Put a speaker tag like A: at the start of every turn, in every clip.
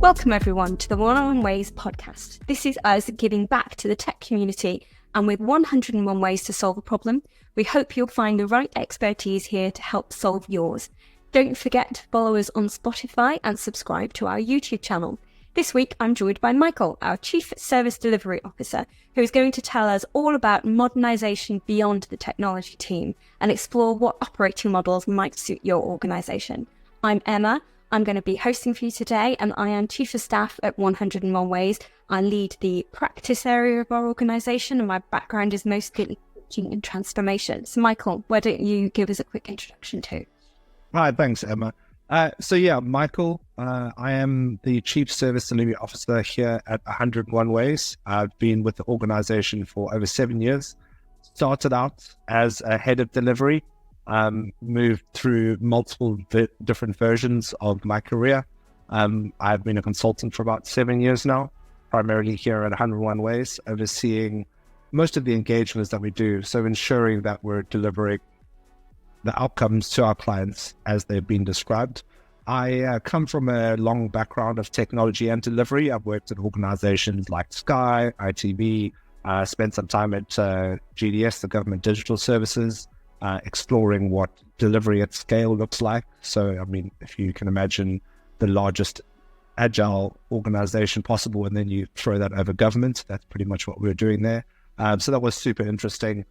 A: Welcome everyone to the 101 Ways podcast. This is us giving back to the tech community, and with 101 ways to solve a problem, we hope you'll find the right expertise here to help solve yours. Don't forget to follow us on Spotify and subscribe to our YouTube channel. This week, I'm joined by Michael, our Chief Service Delivery Officer, who is going to tell us all about modernisation beyond the technology team and explore what operating models might suit your organisation. I'm Emma. I'm going to be hosting for you today, and I am Chief of Staff at 101 Ways. I lead the practice area of our organisation, and my background is mostly in coaching and transformation. So, Michael, why don't you give us a quick introduction too?
B: Hi, thanks, Emma. Michael, I am the Chief Service Delivery Officer here at 101 Ways. I've been with the organisation for over 7 years. Started out as a head of delivery, moved through multiple different versions of my career. I've been a consultant for about 7 years now, primarily here at 101 Ways, overseeing most of the engagements that we do, so ensuring that we're delivering the outcomes to our clients as they've been described. I come from a long background of technology and delivery. I've worked at organizations like Sky, ITV, spent some time at GDS, the Government Digital Services, exploring what delivery at scale looks like. So, I mean, if you can imagine the largest agile organization possible, and then you throw that over government, that's pretty much what we were doing there. So that was super interesting.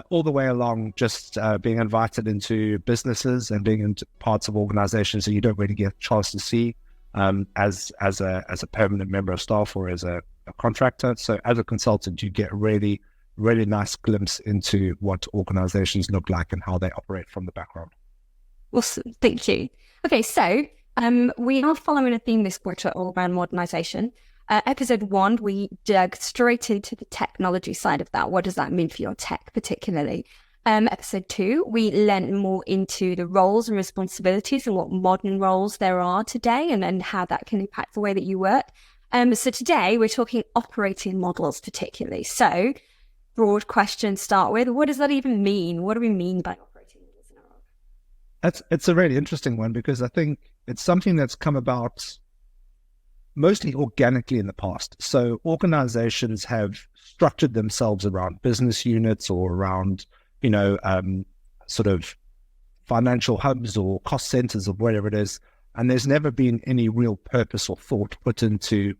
B: All the way along, just being invited into businesses and being into parts of organizations that you don't really get a chance to see as a permanent member of staff or as a contractor. So as a consultant, you get a really nice glimpse into what organizations look like and how they operate from the background.
A: Awesome, thank you. Okay, so we are following a theme this quarter all around modernisation. Episode 1, we dug straight into the technology side of that. What does that mean for your tech particularly? Episode 2, we learned more into the roles and responsibilities and what modern roles there are today and how that can impact the way that you work. So today we're talking operating models particularly. So broad question to start with. What does that even mean? What do we mean by operating models in our org?
B: It's a really interesting one, because I think it's something that's come about mostly organically in the past. So organizations have structured themselves around business units or around, sort of financial hubs or cost centers or whatever it is. And there's never been any real purpose or thought put into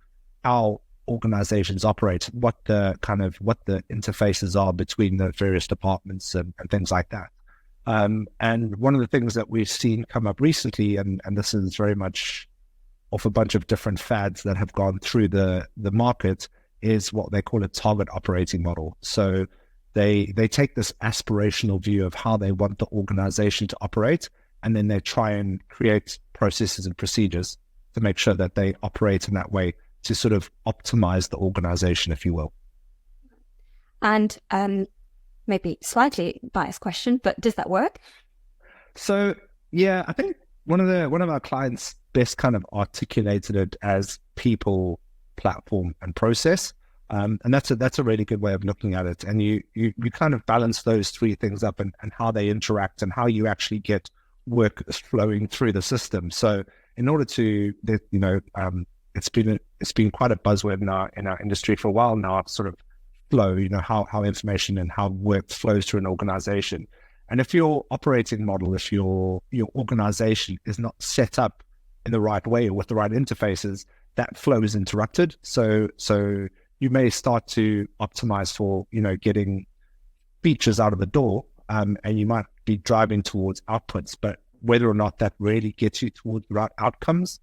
B: how organizations operate, what the interfaces are between the various departments and things like that. And one of the things that we've seen come up recently, and this is very much off a bunch of different fads that have gone through the market, is what they call a target operating model. So they take this aspirational view of how they want the organization to operate, and then they try and create processes and procedures to make sure that they operate in that way to sort of optimize the organization, if you will.
A: And maybe slightly biased question, but does that work?
B: So yeah, I think one of our clients best kind of articulated it as people, platform, and process. And that's a really good way of looking at it. And you kind of balance those three things up and how they interact and how you actually get work flowing through the system. So in order to, it's been quite a buzzword in our industry for a while now, sort of flow, how information and how work flows through an organization. And if your operating model, if your organization is not set up in the right way or with the right interfaces, that flow is interrupted. So you may start to optimize for, getting features out of the door, and you might be driving towards outputs, but whether or not that really gets you towards the right outcomes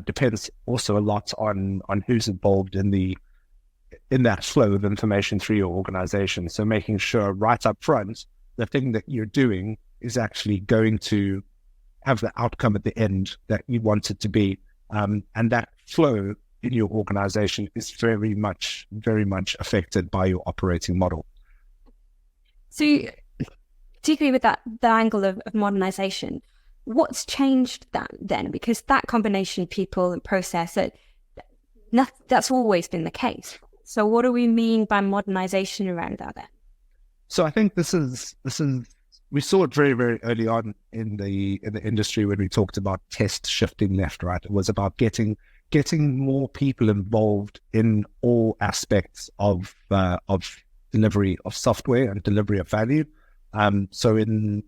B: depends also a lot on who's involved in that flow of information through your organization. So making sure right up front, the thing that you're doing is actually going to have the outcome at the end that you want it to be. And that flow in your organization is very much affected by your operating model.
A: So particularly with that the angle of modernization, what's changed that then? Because that combination of people and process, that's always been the case. So what do we mean by modernization around that then?
B: So I think this is we saw it very, very early on in the industry when we talked about test shifting left, right? It was about getting getting more people involved in all aspects of delivery of software and delivery of value. So in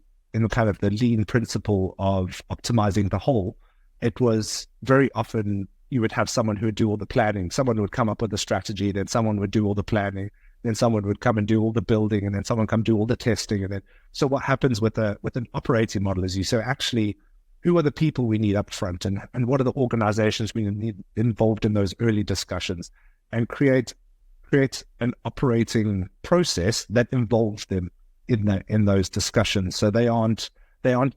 B: kind of the lean principle of optimizing the whole, it was very often you would have someone who would do all the planning, someone would come up with a strategy, then someone would do all the planning, then someone would come and do all the building, and then someone come do all the testing. And then, so what happens with an operating model is you say, actually, who are the people we need up front, and what are the organizations we need involved in those early discussions, and create an operating process that involves them in those discussions. So they aren't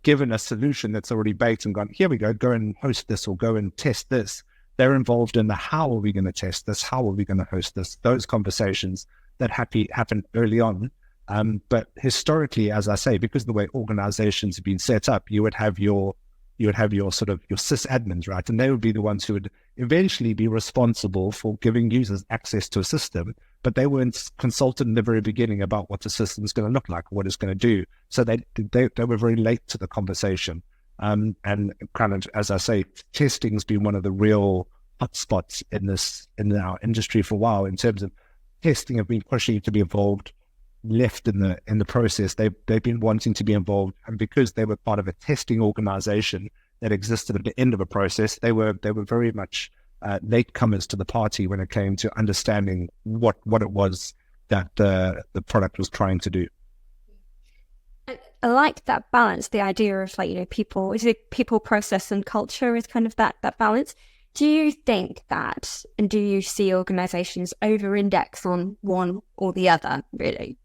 B: given a solution that's already baked and gone, here we go and host this or go and test this. They're involved in the how are we going to test this? How are we going to host this? Those conversations that happen early on. But historically, as I say, because the way organizations have been set up, you would have your sort of your sysadmins, right? And they would be the ones who would eventually be responsible for giving users access to a system, but they weren't consulted in the very beginning about what the system is going to look like, what it's going to do. So they were very late to the conversation. And kind of, as I say, testing's been one of the real hotspots in our industry for a while, in terms of testing have been pushing to be involved, left in the process. They've been wanting to be involved, and because they were part of a testing organization that existed at the end of a process, they were very much latecomers to the party when it came to understanding what it was that the product was trying to do.
A: I like that balance, the idea of people, is it people, process and culture is kind of that balance. Do you think that, and do you see organizations over-index on one or the other, really?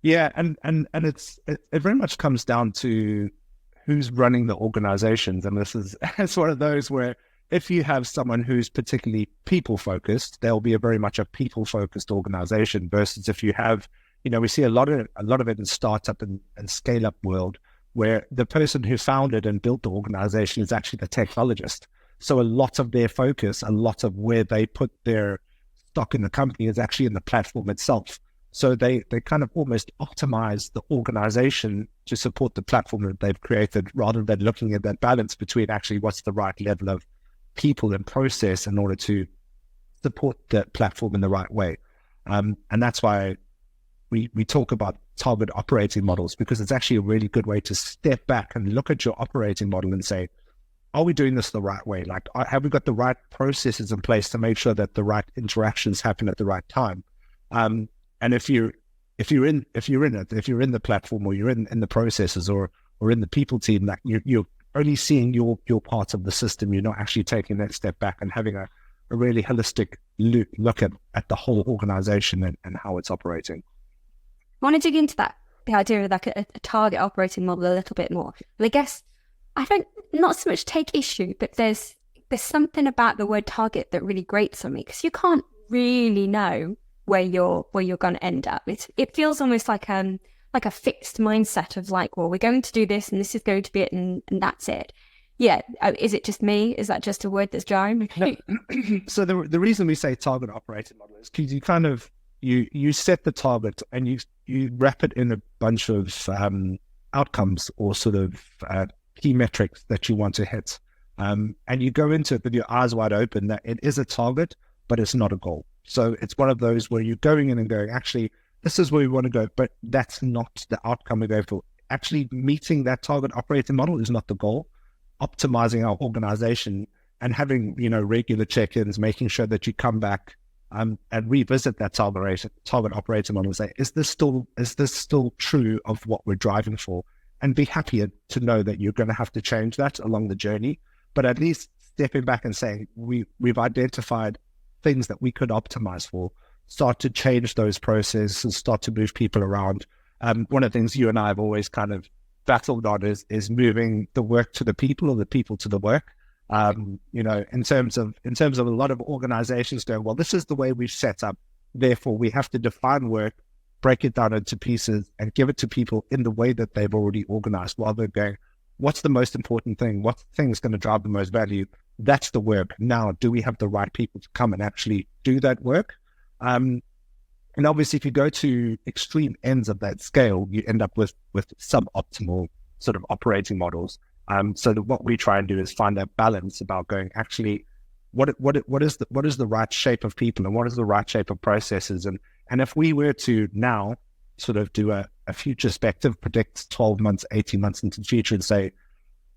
B: Yeah, and it very much comes down to who's running the organizations. And it's one of those where if you have someone who's particularly people-focused, there'll be very much a people-focused organization, versus if you have, we see a lot of it in startup and scale-up world, where the person who founded and built the organization is actually the technologist. So a lot of their focus, a lot of where they put their stock in the company is actually in the platform itself. So they kind of almost optimize the organization to support the platform that they've created, rather than looking at that balance between actually what's the right level of people and process in order to support the platform in the right way. And that's why we talk about target operating models, because it's actually a really good way to step back and look at your operating model and say, are we doing this the right way? Like, have we got the right processes in place to make sure that the right interactions happen at the right time? And if you're in the platform, or you're in the processes, or in the people team, that you're only seeing your part of the system. You're not actually taking that step back and having a really holistic look at the whole organization and how it's operating.
A: I want to dig into that, the idea of like a target operating model a little bit more. And I guess I don't not so much take issue, but there's something about the word target that really grates on me, because you can't really know where you're going to end up. It feels almost like a fixed mindset of like, well, we're going to do this and this is going to be it, and that's it. Yeah. Is it just me? Is that just a word that's jarring?
B: No. So the reason we say target operating model is because you kind of you set the target and you wrap it in a bunch of outcomes, or sort of key metrics that you want to hit, and you go into it with your eyes wide open that it is a target, but it's not a goal. So it's one of those where you're going in and going, actually, this is where we want to go, but that's not the outcome we go for. Actually, meeting that target operating model is not the goal. Optimizing our organization and having, regular check-ins, making sure that you come back and revisit that target operating model and say, is this still true of what we're driving for? And be happy to know that you're going to have to change that along the journey, but at least stepping back and saying, we've identified things that we could optimize for, start to change those processes, start to move people around. One of the things you and I have always kind of battled on is moving the work to the people, or the people to the work. In terms of a lot of organizations going, well, this is the way we've set up, therefore we have to define work, break it down into pieces, and give it to people in the way that they've already organized, rather than going, what's the most important thing? What thing is going to drive the most value? That's the work. Now, do we have the right people to come and actually do that work? And obviously, if you go to extreme ends of that scale, you end up with suboptimal sort of operating models. So what we try and do is find that balance about going, actually, what is the right shape of people and what is the right shape of processes, and if we were to now sort of do a future perspective, predict 12 months, 18 months into the future, and say,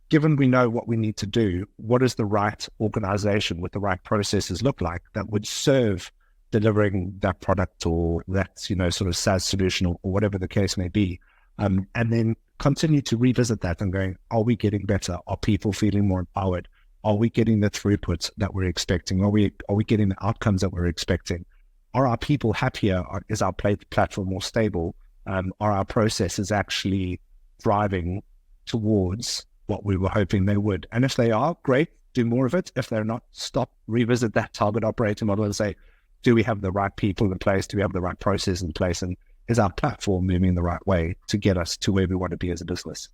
B: given we know what we need to do, what does the right organization with the right processes look like that would serve delivering that product or that, sort of SaaS solution or whatever the case may be. And then continue to revisit that and going, are we getting better? Are people feeling more empowered? Are we getting the throughput that we're expecting? Are we getting the outcomes that we're expecting? Are our people happier? Is our platform more stable? Are our processes actually driving towards what we were hoping they would? And if they are, great, do more of it. If they're not, stop, revisit that target operating model and say, do we have the right people in place? Do we have the right process in place? And is our platform moving the right way to get us to where we want to be as a business?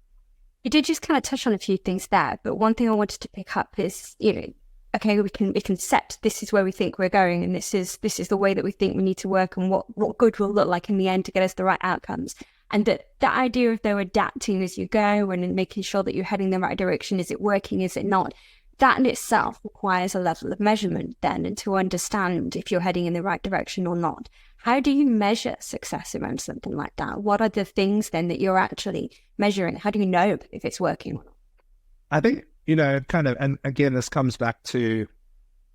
A: You did just kind of touch on a few things there, but one thing I wanted to pick up is, okay, we can set, this is where we think we're going, and this is the way that we think we need to work, and what good will look like in the end to get us the right outcomes. And that idea of though adapting as you go and making sure that you're heading the right direction, is it working, is it not? That in itself requires a level of measurement then, and to understand if you're heading in the right direction or not. How do you measure success around something like that? What are the things then that you're actually measuring? How do you know if it's working or not?
B: I think, kind of, and again, this comes back to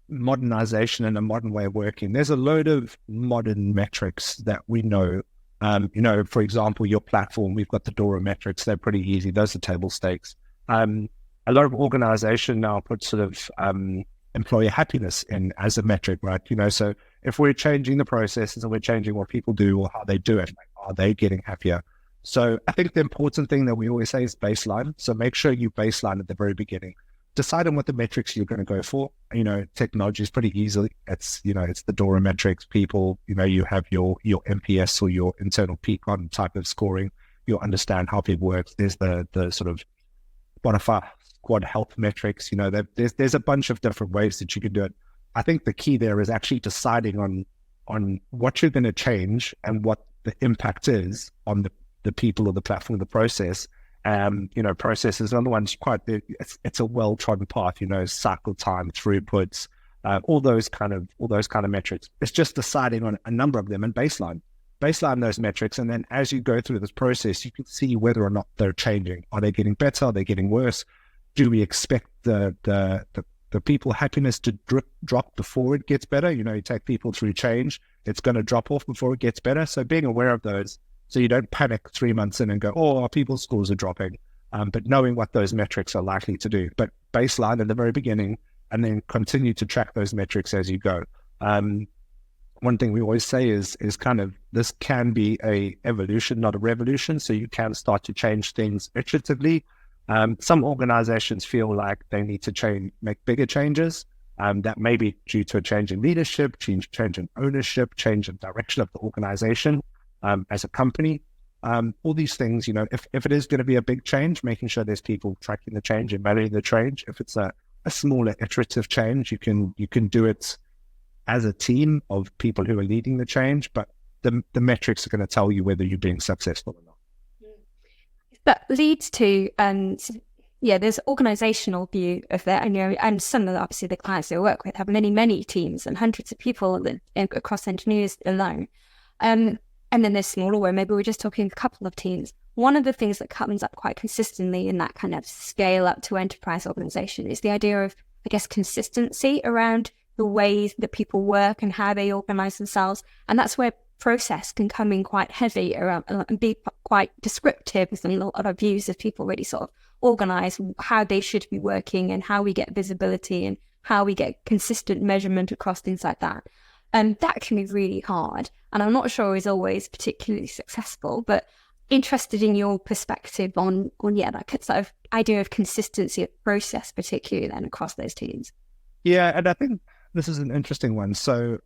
B: modernization and a modern way of working. There's a load of modern metrics that we know. For example, your platform, we've got the DORA metrics. They're pretty easy. Those are table stakes. A lot of organization now put sort of employee happiness in as a metric, right? So if we're changing the processes and we're changing what people do or how they do it, are they getting happier? So I think the important thing that we always say is baseline. So make sure you baseline at the very beginning. Decide on what the metrics you're going to go for. Technology is pretty easy. It's the DORA metrics. People, you have your NPS or your internal Peakon type of scoring. You'll understand how people work. There's the sort of Spotify squad health metrics. There's a bunch of different ways that you can do it. I think the key there is actually deciding on what you're going to change and what the impact is on the people or the platform, the process. Processes, another one's it's a well-trodden path, cycle time, throughputs, all those kind of metrics. It's just deciding on a number of them and baseline those metrics. And then as you go through this process, you can see whether or not they're changing. Are they getting better? Are they getting worse? Do we expect the people happiness to drop before it gets better? You take people through change, it's going to drop off before it gets better. So being aware of those, so you don't panic 3 months in and go, our people's scores are dropping, but knowing what those metrics are likely to do. But baseline at the very beginning, and then continue to track those metrics as you go. One thing we always say is kind of, this can be a evolution, not a revolution. So you can start to change things iteratively. Some organizations feel like they need to make bigger changes. That may be due to a change in leadership, change in ownership, change in direction of the organization. As a company, all these things, if it is going to be a big change, making sure there's people tracking the change and managing the change. If it's a smaller iterative change, you can do it as a team of people who are leading the change, but the metrics are going to tell you whether you're being successful or not.
A: That leads to, there's organizational view of that. And some of obviously the clients that I work with have many teams and hundreds of people across engineers alone. And then there's smaller where maybe we're just talking a couple of teams. One of the things that comes up quite consistently in that kind of scale up to enterprise organization is the idea of, I guess, consistency around the ways that people work and how they organize themselves. And that's where process can come in quite heavy around and be quite descriptive in a lot of views of people really sort of organize how they should be working and how we get visibility and how we get consistent measurement across things like that. And that can be really hard. And I'm not sure is always particularly successful, but interested in your perspective on that sort of idea of consistency of process, particularly then across those teams.
B: Yeah, and I think this is an interesting one. So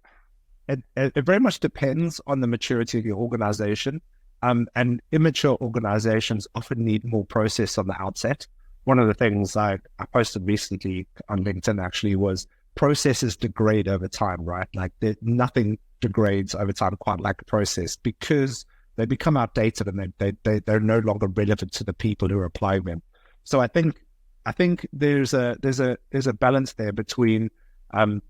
B: it very much depends on the maturity of your organization. And immature organizations often need more process on the outset. One of the things I posted recently on LinkedIn actually was processes degrade over time, right? Like nothing degrades over time quite like a process because they become outdated and they're no longer relevant to the people who are applying them. So I think there's a balance there between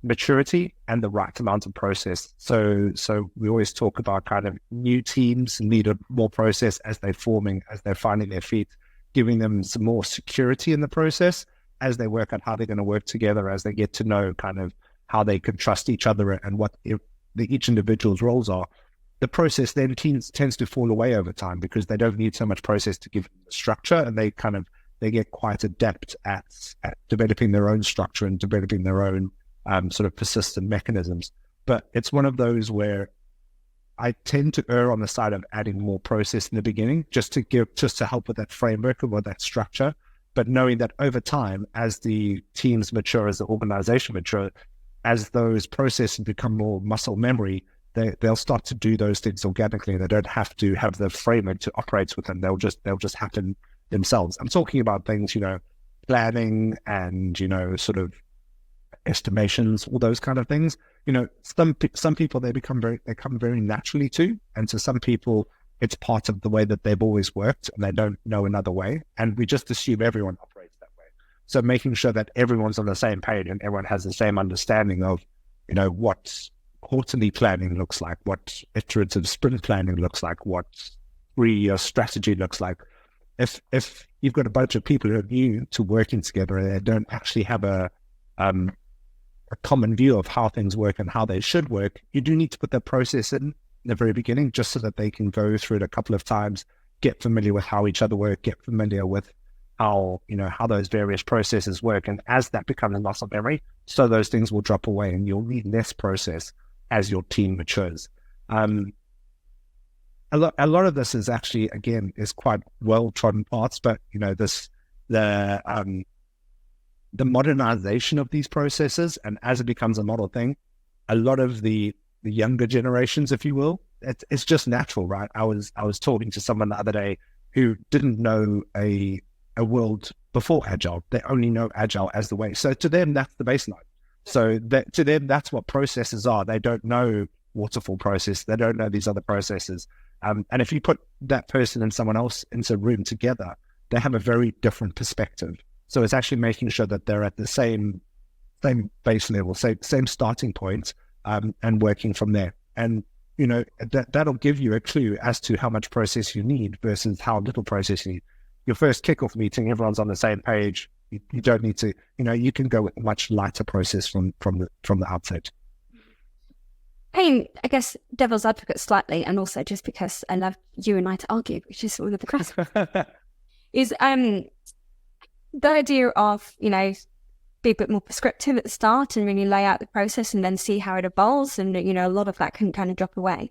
B: maturity and the right amount of process. So we always talk about kind of new teams need more process as they're forming, as they're finding their feet, giving them some more security in the process as they work out how they're going to work together, as they get to know kind of how they can trust each other and what each individual's roles are. The process then tends to fall away over time because they don't need so much process to give them the structure, and they get quite adept at developing their own structure and developing their own sort of persistent mechanisms. But it's one of those where I tend to err on the side of adding more process in the beginning, just to help with that framework or that structure. But knowing that over time, as the teams mature, as the organization mature, as those processes become more muscle memory, they'll start to do those things organically. They don't have to have the framework to operate with them. They'll just happen themselves. I'm talking about things, planning and, sort of estimations, all those kind of things. Some people, they come very naturally to, and to some people, it's part of the way that they've always worked and they don't know another way. And we just assume everyone operates that way. So making sure that everyone's on the same page and everyone has the same understanding of, what quarterly planning looks like, what iterative sprint planning looks like, what 3-year strategy looks like. If you've got a bunch of people who are new to working together and they don't actually have a common view of how things work and how they should work, you do need to put that process in the very beginning, just so that they can go through it a couple of times, get familiar with how each other work, get familiar with how those various processes work. And as that becomes a muscle memory, so those things will drop away and you'll need less process as your team matures. A lot of this is actually, again, is quite well-trodden paths, but the modernization of these processes, and as it becomes a model thing, a lot of the younger generations, if you will, it's just natural, right? I was talking to someone the other day who didn't know a world before Agile. They only know Agile as the way. So to them, that's the baseline. So to them, that's what processes are. They don't know waterfall process. They don't know these other processes. And if you put that person and someone else into a room together, they have a very different perspective. So it's actually making sure that they're at the same base level, same starting point, and working from there. And that'll give you a clue as to how much process you need versus how little process you need. Your first kickoff meeting, everyone's on the same page. You don't need to, you can go with a much lighter process from the outset.
A: Playing, I guess, devil's advocate slightly, and also just because I love you and I to argue, which is all of the class, is the idea of, be a bit more prescriptive at the start and really lay out the process and then see how it evolves. And, a lot of that can kind of drop away.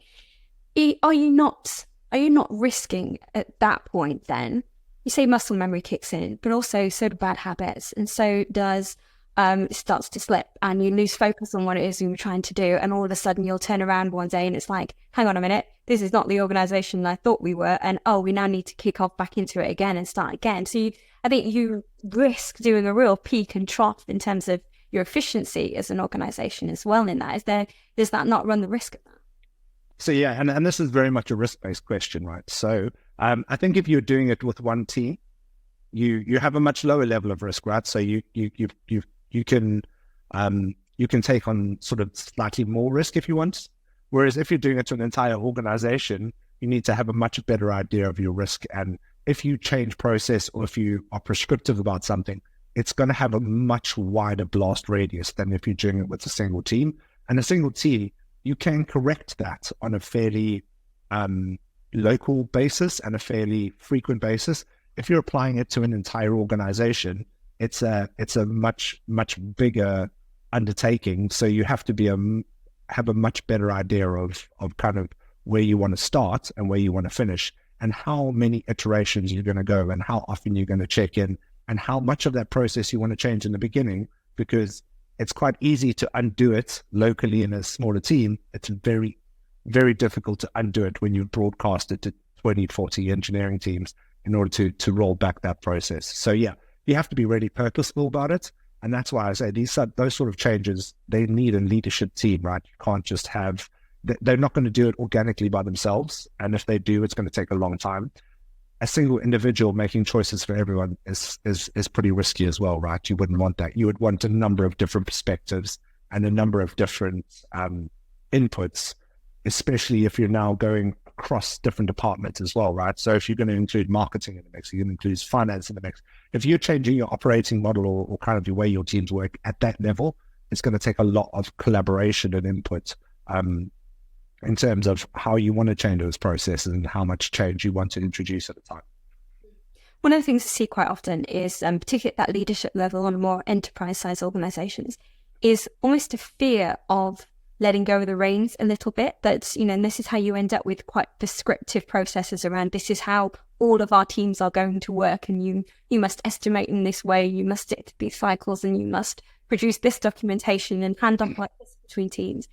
A: Are you not risking at that point then? You say muscle memory kicks in, but also so do bad habits. And so does, it starts to slip and you lose focus on what it is you were trying to do. And all of a sudden you'll turn around one day and it's like, hang on a minute, this is not the organization I thought we were. And we now need to kick off back into it again and start again. So I think you risk doing a real peak and trough in terms of your efficiency as an organization as well in that. Does that not run the risk of that?
B: So yeah, and this is very much a risk-based question, right? So I think if you're doing it with one team, you have a much lower level of risk, right? So you can take on sort of slightly more risk if you want. Whereas if you're doing it to an entire organization, you need to have a much better idea of your risk. And if you change process or if you are prescriptive about something, it's going to have a much wider blast radius than if you're doing it with a single team. And a single team, you can correct that on a fairly local basis and a fairly frequent basis. If you're applying it to an entire organization, it's a much bigger undertaking. So you have to have a much better idea of kind of where you want to start and where you want to finish, and how many iterations you're going to go, and how often you're going to check in, and how much of that process you want to change in the beginning, because it's quite easy to undo it locally in a smaller team. It's very, very difficult to undo it when you broadcast it to 20, 40 engineering teams in order to roll back that process. So yeah, you have to be really purposeful about it. And that's why I say those sort of changes, they need a leadership team, right? You can't just they're not going to do it organically by themselves. And if they do, it's going to take a long time. A single individual making choices for everyone is pretty risky as well, right? You wouldn't want that. You would want a number of different perspectives and a number of different inputs, especially if you're now going across different departments as well, right? So if you're going to include marketing in the mix, you're going to include finance in the mix. If you're changing your operating model or kind of the way your teams work at that level, it's going to take a lot of collaboration and input in terms of how you want to change those processes and how much change you want to introduce at a time.
A: One of the things I see quite often is, particularly at that leadership level on more enterprise-sized organisations, is almost a fear of letting go of the reins a little bit. That's, and this is how you end up with quite prescriptive processes around this is how all of our teams are going to work, and you must estimate in this way, you must stick to these cycles, and you must produce this documentation and hand off like this between teams,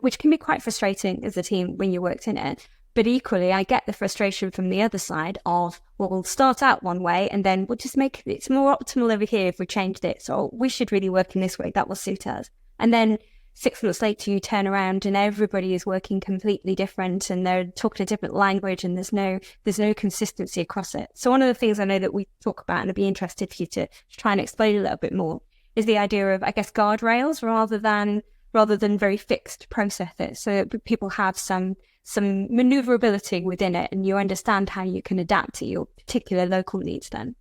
A: which can be quite frustrating as a team when you worked in it. But equally, I get the frustration from the other side of, well, we'll start out one way and then we'll just make it more optimal over here if we changed it. So we should really work in this way. That will suit us. And then 6 months later, you turn around and everybody is working completely different and they're talking a different language and there's no consistency across it. So one of the things I know that we talk about, and I'd be interested for you to try and explain a little bit more, is the idea of, I guess, guardrails rather than very fixed processes. So that people have some maneuverability within it and you understand how you can adapt to your particular local needs then.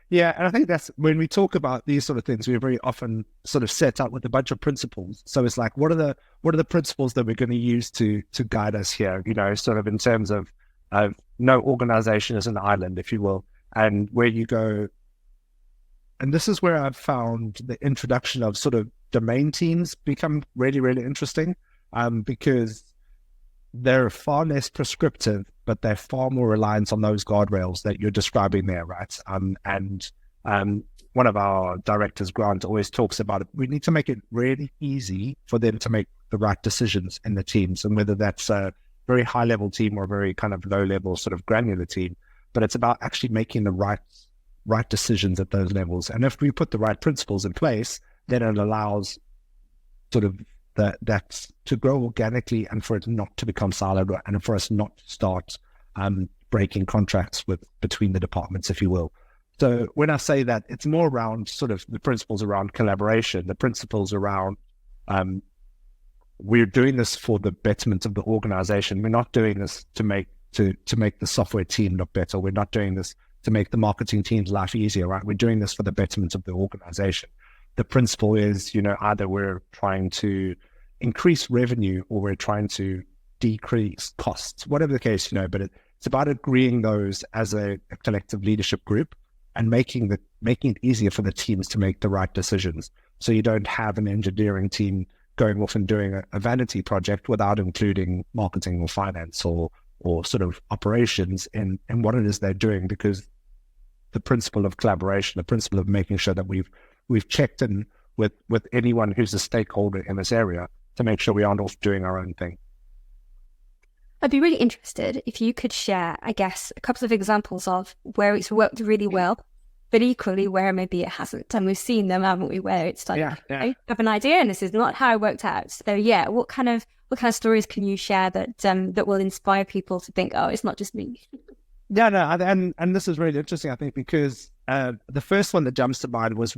B: Yeah, and I think that's when we talk about these sort of things, we very often sort of set out with a bunch of principles. So it's like, what are the principles that we're going to use to guide us here? Sort of in terms of no organization is an island, if you will, and where you go. And this is where I've found the introduction of sort of domain teams become really, really interesting, because they're far less prescriptive, but they're far more reliant on those guardrails that you're describing there, right? And one of our directors, Grant, always talks about it. We need to make it really easy for them to make the right decisions in the teams, and whether that's a very high-level team or a very kind of low-level sort of granular team. But it's about actually making the right decisions at those levels. And if we put the right principles in place, then it allows sort of that to grow organically and for it not to become siloed and for us not to start breaking contracts between the departments, if you will. So when I say that, it's more around sort of the principles around collaboration, the principles around we're doing this for the betterment of the organization. We're not doing this to make the software team look better. We're not doing this to make the marketing team's life easier, right? We're doing this for the betterment of the organization. The principle is, either we're trying to increase revenue or we're trying to decrease costs, whatever the case, but it's about agreeing those as a collective leadership group and making it easier for the teams to make the right decisions. So you don't have an engineering team going off and doing a vanity project without including marketing or finance or sort of operations in what it is they're doing, because the principle of collaboration, the principle of making sure that we've checked in with anyone who's a stakeholder in this area to make sure we aren't off doing our own thing.
A: I'd be really interested if you could share, I guess, a couple of examples of where it's worked really well, but equally where maybe it hasn't. And we've seen them, haven't we, where it's like, I have an idea and this is not how it worked out. So yeah, what kind of stories can you share that will inspire people to think, oh, it's not just me?
B: Yeah, no, and this is really interesting, I think, because the first one that jumps to mind was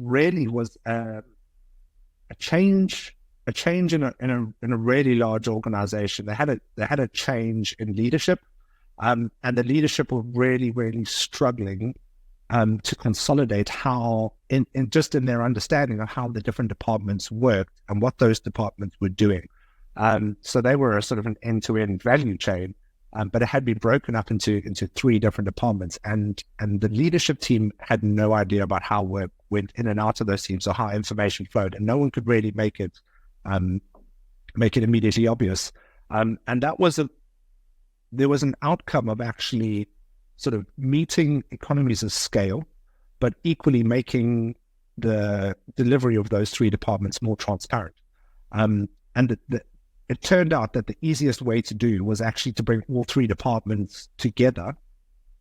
B: a change in a really large organization. They had a change in leadership, and the leadership were really, really struggling to consolidate how in their understanding of how the different departments worked and what those departments were doing. So they were a sort of an end-to-end value chain. But it had been broken up into 3 different departments, and the leadership team had no idea about how work went in and out of those teams or how information flowed, and no one could really make it immediately obvious. And there was an outcome of actually sort of meeting economies of scale, but equally making the delivery of those 3 departments more transparent. It turned out that the easiest way to do was actually to bring all 3 departments together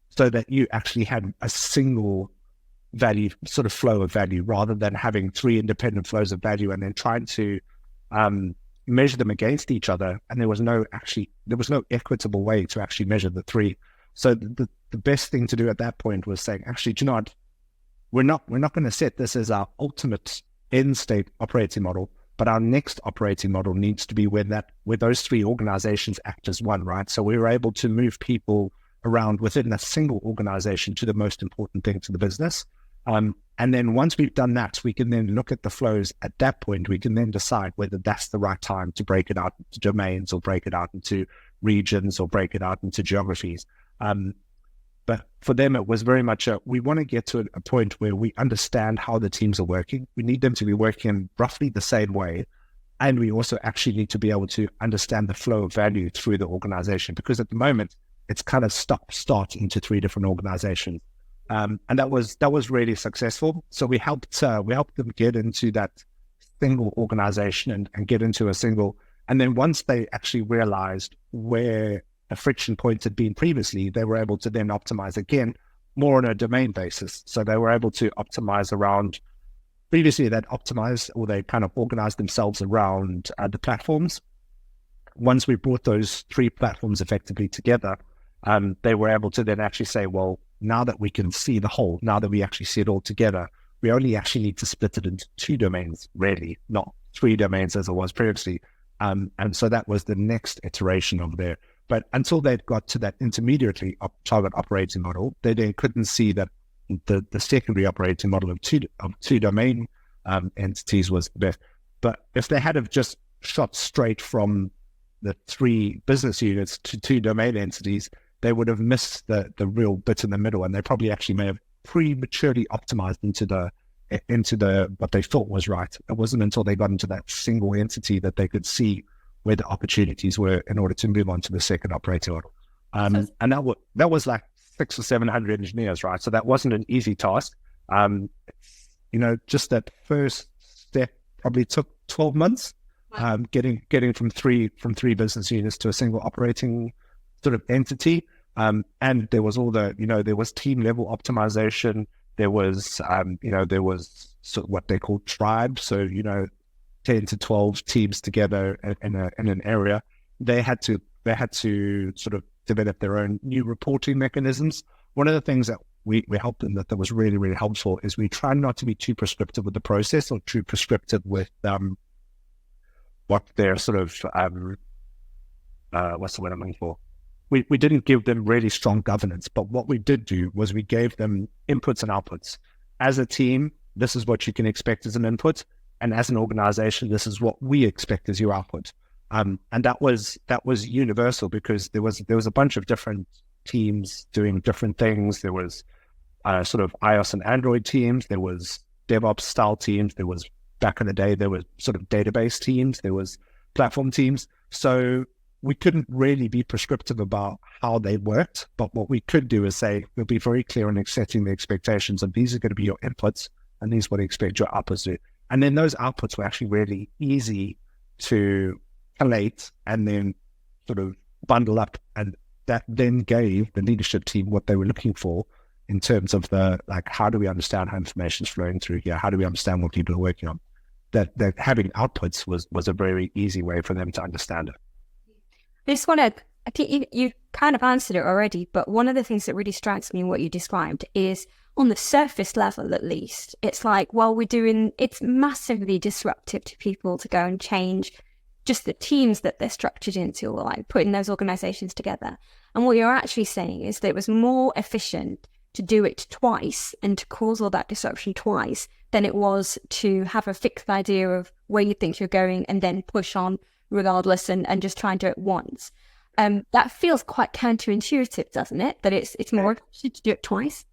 B: so that you actually had a single value, sort of flow of value, rather than having 3 independent flows of value and then trying to measure them against each other. And there was no equitable way to actually measure the 3. So the best thing to do at that point was saying, actually, we're not going to set this as our ultimate end state operating model. but our next operating model needs to be where those three organizations act as one, right? So we were able to move people around within a single organization to the most important thing to the business. And then once we've done that, we can then look at the flows. At that point, we can then decide whether that's the right time to break it out into domains, or break it out into regions, or break it out into geographies. But for them, it was very much we want to get to a point where we understand how the teams are working. We need them to be working in roughly the same way. And we also actually need to be able to understand the flow of value through the organization, because at the moment, it's kind of start into three different organizations. And that was really successful. So we helped them get into that single organization and get into a single. And then once they actually realized where a friction point had been previously, they were able to then optimize again more on a domain basis. So they were able to optimize around, previously they'd optimized, or they kind of organized themselves around the platforms. Once we brought those three platforms effectively together, they were able to then actually say, well, now that we can see the whole, now that we actually see it all together, we only actually need to split it into two domains, really, not three domains as it was previously. And so that was the next iteration of there. But until they got to that intermediately target operating model, they then couldn't see that the secondary operating model of two domain entities was the best. But if they had have just shot straight from the three business units to two domain entities, they would have missed the real bit in the middle, and they probably actually may have prematurely optimized into the what they thought was right. It wasn't until they got into that single entity that they could see where the opportunities were in order to move on to the second operating model. And that was like 600 or 700 engineers, right? So that wasn't an easy task. Just that first step probably took 12 months, getting from three business units to a single operating sort of entity. And there was all there was team level optimization. There was, there was sort of what they call tribes. So, 10 to 12 teams together in an area. They had to sort of develop their own new reporting mechanisms. One of the things that we helped them that was really, really helpful is we try not to be too prescriptive with the process, or too prescriptive with what their sort of what's the word I'm looking for? We didn't give them really strong governance, but what we did do was we gave them inputs and outputs. As a team, this is what you can expect as an input, and as an organization, this is what we expect as your output. And that was universal, because there was a bunch of different teams doing different things. There was sort of iOS and Android teams. There was DevOps style teams. There was, back in the day, there was sort of database teams. There was platform teams. So we couldn't really be prescriptive about how they worked, but what we could do is say, we'll be very clear in setting the expectations of these are going to be your inputs, and these are what we expect your outputs to do. And then those outputs were actually really easy to collate and then sort of bundle up. And that then gave the leadership team what they were looking for in terms of how do we understand how information is flowing through here? How do we understand what people are working on? That having outputs was a very easy way for them to understand it.
A: I think you kind of answered it already, but one of the things that really strikes me in what you described is, on the surface level at least, it's like, it's massively disruptive to people to go and change just the teams that they're structured into, or like putting those organizations together. And what you're actually saying is that it was more efficient to do it twice and to cause all that disruption twice than it was to have a fixed idea of where you think you're going and then push on regardless and just try and do it once. That feels quite counterintuitive, doesn't it? That it's more efficient to do it twice.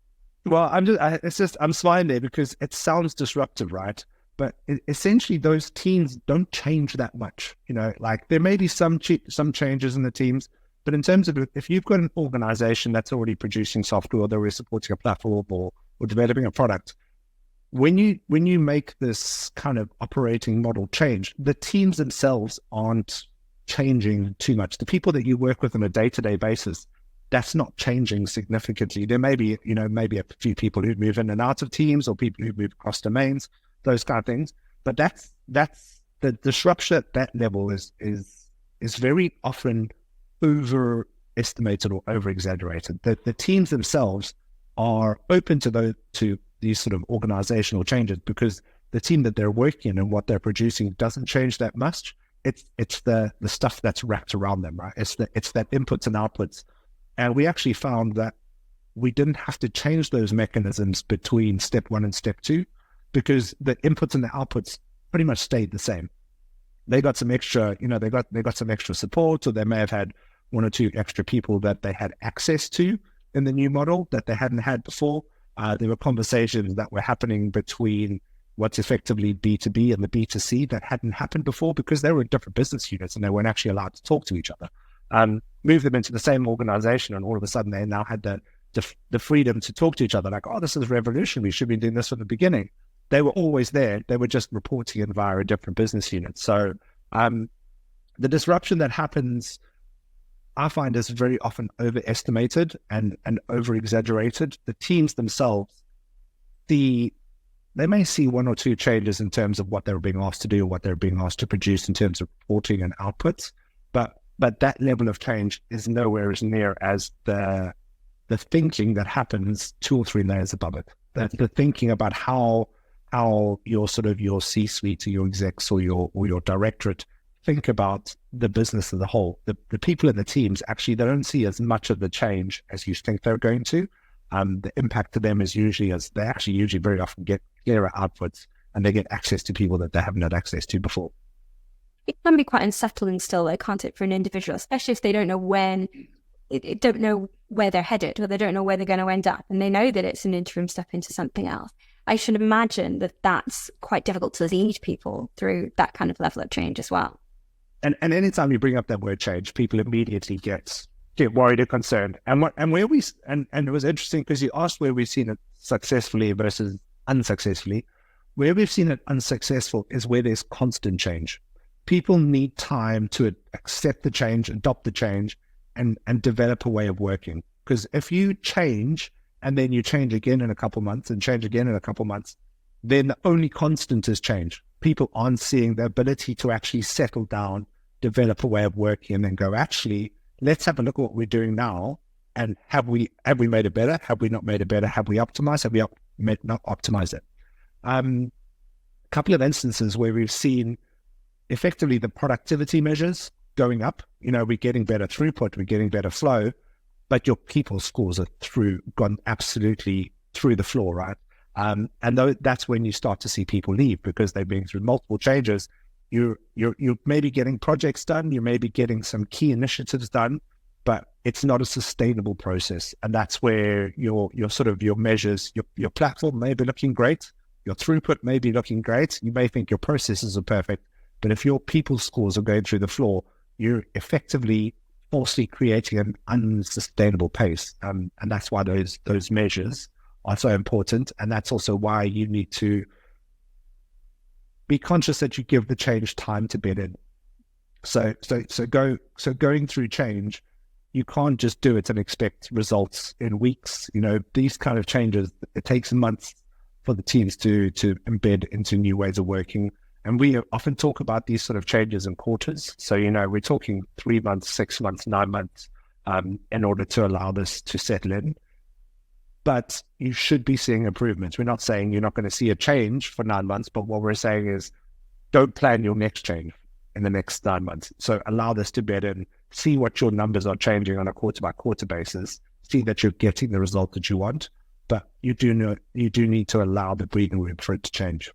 B: Well, I'm smiling there because it sounds disruptive, right? But essentially, those teams don't change that much. Like there may be some changes in the teams, but in terms of if you've got an organization that's already producing software, or they're supporting a platform or developing a product, when you make this kind of operating model change, the teams themselves aren't changing too much. The people that you work with on a day-to-day basis, that's not changing significantly. There may be, maybe a few people who move in and out of teams, or people who move across domains, those kind of things. But that's the disruption at that level is very often overestimated or over-exaggerated. The teams themselves are open to these sort of organizational changes because the team that they're working in and what they're producing doesn't change that much. It's the stuff that's wrapped around them, right? It's that inputs and outputs. And we actually found that we didn't have to change those mechanisms between step 1 and step 2, because the inputs and the outputs pretty much stayed the same. They got some extra, they got some extra support, or they may have had 1 or 2 extra people that they had access to in the new model that they hadn't had before. There were conversations that were happening between what's effectively B2B and the B2C that hadn't happened before, because they were in different business units and they weren't actually allowed to talk to each other. Move them into the same organization, and all of a sudden they now had the freedom to talk to each other, like, oh, this is revolutionary, we should be doing this from the beginning. They were always there. They were just reporting it via a different business unit. So the disruption that happens, I find, is very often overestimated and over-exaggerated. The teams themselves, they may see 1 or 2 changes in terms of what they're being asked to do or what they're being asked to produce in terms of reporting and outputs, but that level of change is nowhere as near as the thinking that happens 2 or 3 layers above it. The thinking about how your C-suite or your execs or your directorate think about the business as a whole. The people in the teams, actually, they don't see as much of the change as you think they're going to. The impact to them is usually very often get clearer outputs, and they get access to people that they haven't had access to before.
A: It can be quite unsettling still, though, can't it, for an individual, especially if they don't know don't know where they're headed, or they don't know where they're going to end up, and they know that it's an interim step into something else. I should imagine that that's quite difficult to lead people through that kind of level of change as well.
B: And anytime you bring up that word change, people immediately get worried or concerned. And it was interesting because you asked where we've seen it successfully versus unsuccessfully. Where we've seen it unsuccessful is where there's constant change. People need time to accept the change, adopt the change, and develop a way of working. Because if you change and then you change again in a couple months and change again in a couple months, then the only constant is change. People aren't seeing the ability to actually settle down, develop a way of working, and then go, actually, let's have a look at what we're doing now. And have we made it better? Have we not made it better? Have we optimized? Have we not optimized it? A couple of instances where we've seen effectively the productivity measures going up. We're getting better throughput, we're getting better flow, but your people scores are gone absolutely through the floor, right? And that's when you start to see people leave, because they've been through multiple changes. You're maybe getting projects done, you may be getting some key initiatives done, but it's not a sustainable process. And that's where your measures, your platform may be looking great, your throughput may be looking great, you may think your processes are perfect, but if your people scores are going through the floor, you're effectively falsely creating an unsustainable pace. And that's why those measures are so important. And that's also why you need to be conscious that you give the change time to bed in. So going through change, you can't just do it and expect results in weeks. These kind of changes, it takes months for the teams to embed into new ways of working. And we often talk about these sort of changes in quarters. So, we're talking 3 months, 6 months, 9 months in order to allow this to settle in. But you should be seeing improvements. We're not saying you're not going to see a change for 9 months, but what we're saying is don't plan your next change in the next 9 months. So allow this to bed in, see what your numbers are changing on a quarter-by-quarter basis, see that you're getting the result that you want, but you do need to allow the breathing room for it to change.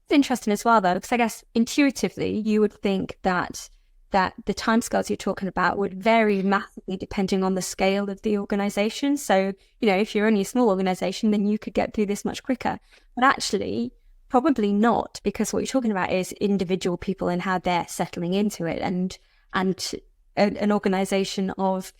A: It's interesting as well, though, because I guess intuitively you would think that the timescales you're talking about would vary massively depending on the scale of the organization. So, if you're only a small organization, then you could get through this much quicker. But actually, probably not, because what you're talking about is individual people and how they're settling into it. And an organization of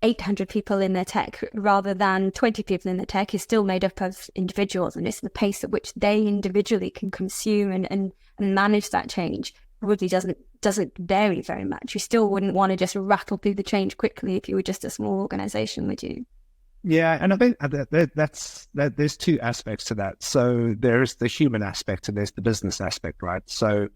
A: 800 people in their tech rather than 20 people in the tech is still made up of individuals, and it's the pace at which they individually can consume and manage that change probably doesn't vary very much. You still wouldn't want to just rattle through the change quickly if you were just a small organization, would you?
B: Yeah, and I think that there's 2 aspects to that. So there's the human aspect and there's the business aspect, right? So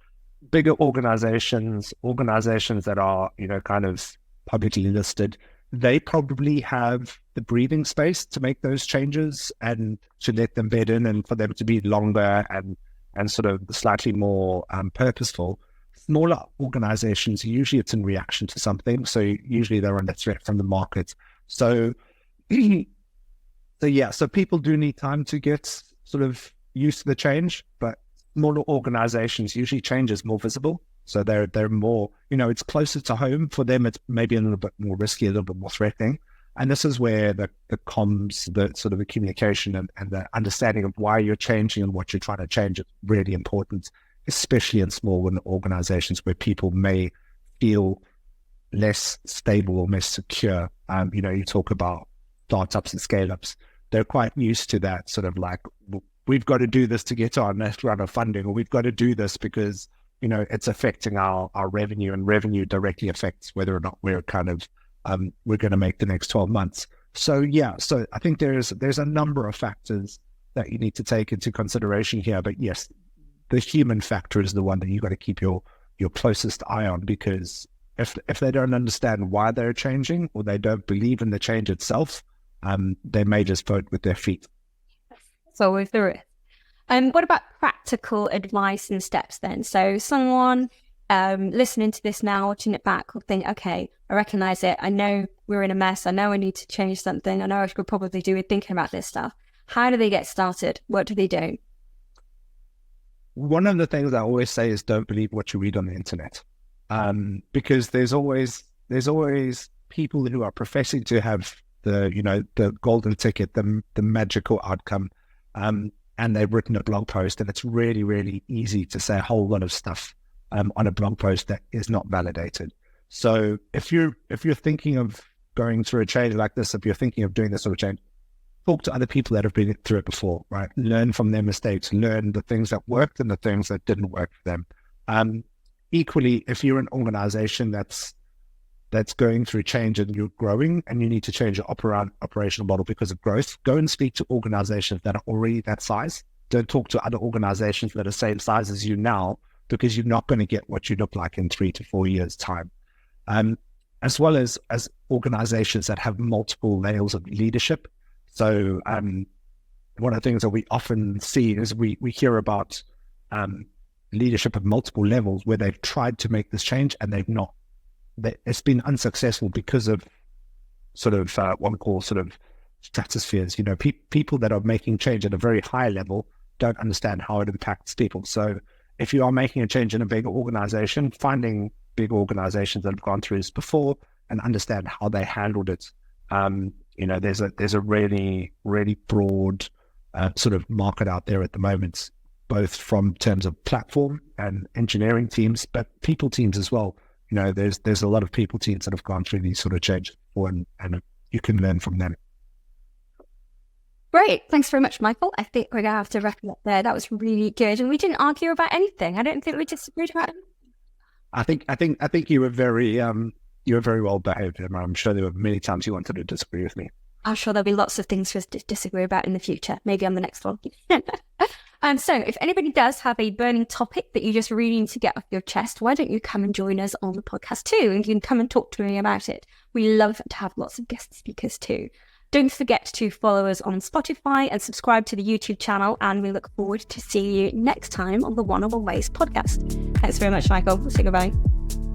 B: bigger organizations that are, kind of publicly listed, they probably have the breathing space to make those changes and to let them bed in and for them to be longer and and sort of slightly more purposeful. Smaller organizations, usually it's in reaction to something. So usually they're under threat from the market. So, so people do need time to get sort of used to the change, but smaller organizations, usually change is more visible. So they're more, it's closer to home for them. It's maybe a little bit more risky, a little bit more threatening. And this is where the comms, the sort of the communication and the understanding of why you're changing and what you're trying to change is really important, especially in small organizations where people may feel less stable or less secure. You talk about startups and scale-ups. They're quite used to that sort of like, we've got to do this to get our next round of funding, or we've got to do this because, it's affecting our revenue, and revenue directly affects whether or not we're kind of, we're going to make the next 12 months. So I think there's a number of factors that you need to take into consideration here. But yes, the human factor is the one that you've got to keep your closest eye on, because if they don't understand why they're changing, or they don't believe in the change itself, they may just vote with their feet.
A: So if there is. What about practical advice and steps then? So someone listening to this now, watching it back, will think, okay, I recognize it. I know we're in a mess. I know I need to change something. I know I should probably do it thinking about this stuff. How do they get started? What do they do?
B: One of the things I always say is don't believe what you read on the internet, because there's always people who are professing to have the golden ticket, the magical outcome, and they've written a blog post, and it's really, really easy to say a whole lot of stuff on a blog post that is not validated. So if you're thinking of going through a change like this, if you're thinking of doing this sort of change, talk to other people that have been through it before, right? Learn from their mistakes, learn the things that worked and the things that didn't work for them. Equally, if you're an organization that's going through change and you're growing and you need to change your operational model because of growth, go and speak to organizations that are already that size. Don't talk to other organizations that are the same size as you now, because you're not going to get what you look like in 3 to 4 years' time. As well as organizations that have multiple layers of leadership. So one of the things that we often see is we hear about leadership at multiple levels where they've tried to make this change and they've not. It's been unsuccessful because of sort of what we call sort of stratospheres. People that are making change at a very high level don't understand how it impacts people. So if you are making a change in a big organization, finding big organizations that have gone through this before and understand how they handled it. There's a really, really broad sort of market out there at the moment, both from terms of platform and engineering teams, but people teams as well. There's a lot of people teams that have gone through these sort of changes before, and you can learn from them.
A: Great. Thanks very much, Michael. I think we're going to have to wrap it up there. That was really good. And we didn't argue about anything. I don't think we disagreed about it.
B: I think you were very well behaved, Emma. I'm sure there were many times you wanted to disagree with me.
A: I'm sure there'll be lots of things for us to disagree about in the future, maybe on the next one. So if anybody does have a burning topic that you just really need to get off your chest, why don't you come and join us on the podcast too? And you can come and talk to me about it. We love to have lots of guest speakers too. Don't forget to follow us on Spotify and subscribe to the YouTube channel. And we look forward to seeing you next time on the 101 Ways podcast. Thanks very much, Michael. Say goodbye.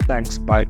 B: Thanks. Bye.